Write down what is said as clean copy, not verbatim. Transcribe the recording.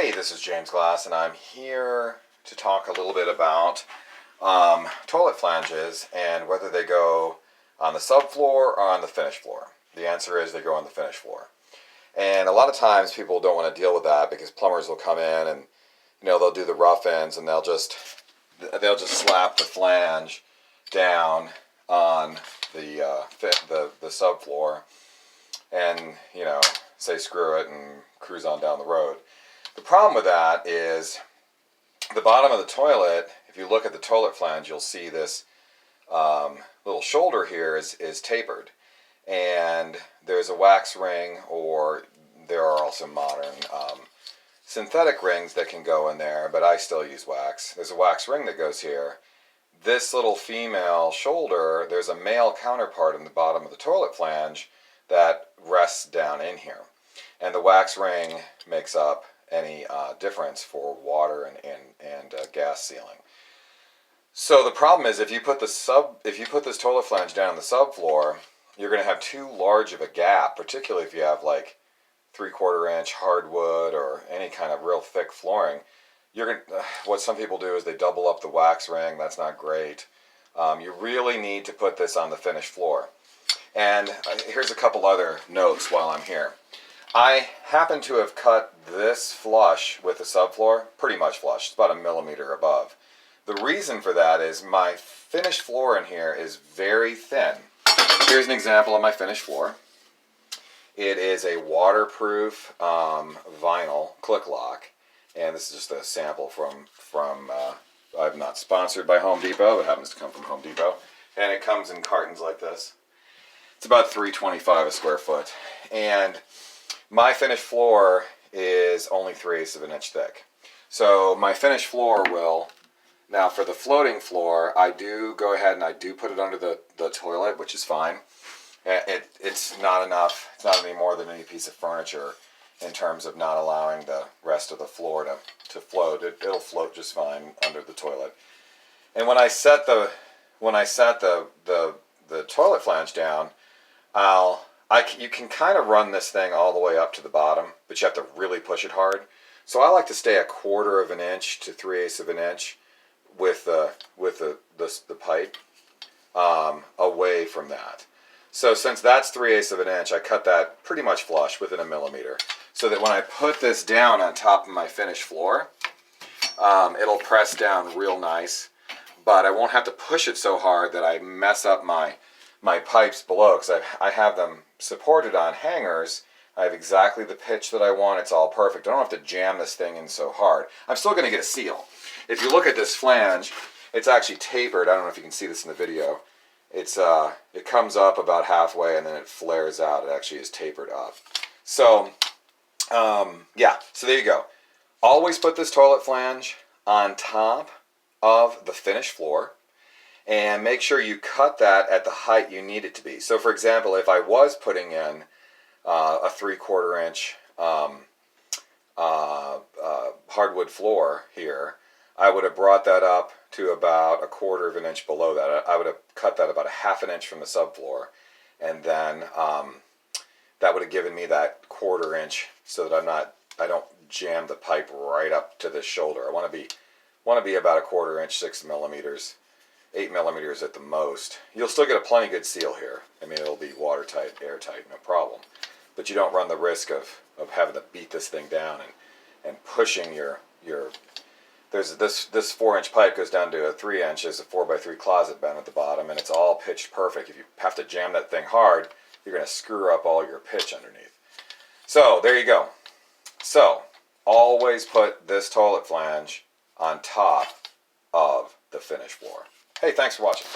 Hey, this is James Glass, and I'm here to talk a little bit about toilet flanges and whether they go on the subfloor or on the finished floor. The answer is they go on the finished floor. And a lot of times people don't want to deal with that because plumbers will come in and they'll do the rough ends and they'll just slap the flange down on the subfloor and say screw it and cruise on down the road. The problem with that is the bottom of the toilet. If you look at the toilet flange, you'll see this little shoulder here is tapered, and there's a wax ring, or there are also modern synthetic rings that can go in there, but I still use wax. There's a wax ring that goes here. This little female shoulder, there's a male counterpart in the bottom of the toilet flange that rests down in here, and the wax ring makes up any difference for water and gas sealing. So the problem is if you put this toilet flange down on the subfloor, you're going to have too large of a gap, particularly if you have like 3/4 inch hardwood or any kind of real thick flooring. What some people do is they double up the wax ring. That's not great. You really need to put this on the finished floor. And here's a couple other notes while I'm here. I happen to have cut this flush with the subfloor, pretty much flush. It's about 1 millimeter above. The reason for that is my finished floor in here is very thin. Here's an example of my finished floor. It is a waterproof vinyl click lock, and this is just a sample from I'm not sponsored by Home Depot. It happens to come from Home Depot, and it comes in cartons like this. It's about $3.25 a square foot, and my finished floor is only 3/8 of an inch thick. So my finished floor will, now for the floating floor, I do go ahead and I do put it under the toilet, which is fine. It's not enough, it's not any more than any piece of furniture in terms of not allowing the rest of the floor to float. It'll float just fine under the toilet. And when I set the toilet flange down, you can kind of run this thing all the way up to the bottom, but you have to really push it hard. So I like to stay 1/4 of an inch to 3/8 of an inch with the pipe away from that. So since that's 3/8 of an inch, I cut that pretty much flush within 1 millimeter, so that when I put this down on top of my finished floor, it'll press down real nice, but I won't have to push it so hard that I mess up my pipes below, because I have them supported on hangers. I have exactly the pitch that I want. It's all perfect. I don't have to jam this thing in so hard. I'm still going to get a seal. If you look at this flange, it's actually tapered. I don't know if you can see this in the video. It comes up about halfway and then it flares out. It actually is tapered up. So yeah, so there you go. Always put this toilet flange on top of the finished floor, and make sure you cut that at the height you need it to be. So for example, if I was putting in a 3/4 inch hardwood floor here, I would have brought that up to about 1/4 of an inch below that. I would have cut that about 1/2 inch from the subfloor, and then that would have given me that 1/4 inch, so that I don't jam the pipe right up to the shoulder. I want to be about 1/4 inch, 6 millimeters. 8 millimeters at the most. You'll still get a plenty good seal here. I mean, it'll be watertight, airtight, no problem. But you don't run the risk of having to beat this thing down and pushing there's this 4-inch pipe goes down to a 3 inch. There's a 4x3 closet bed at the bottom, and it's all pitched perfect. If you have to jam that thing hard, you're going to screw up all your pitch underneath. So there you go. So always put this toilet flange on top of the finished floor. Hey, thanks for watching.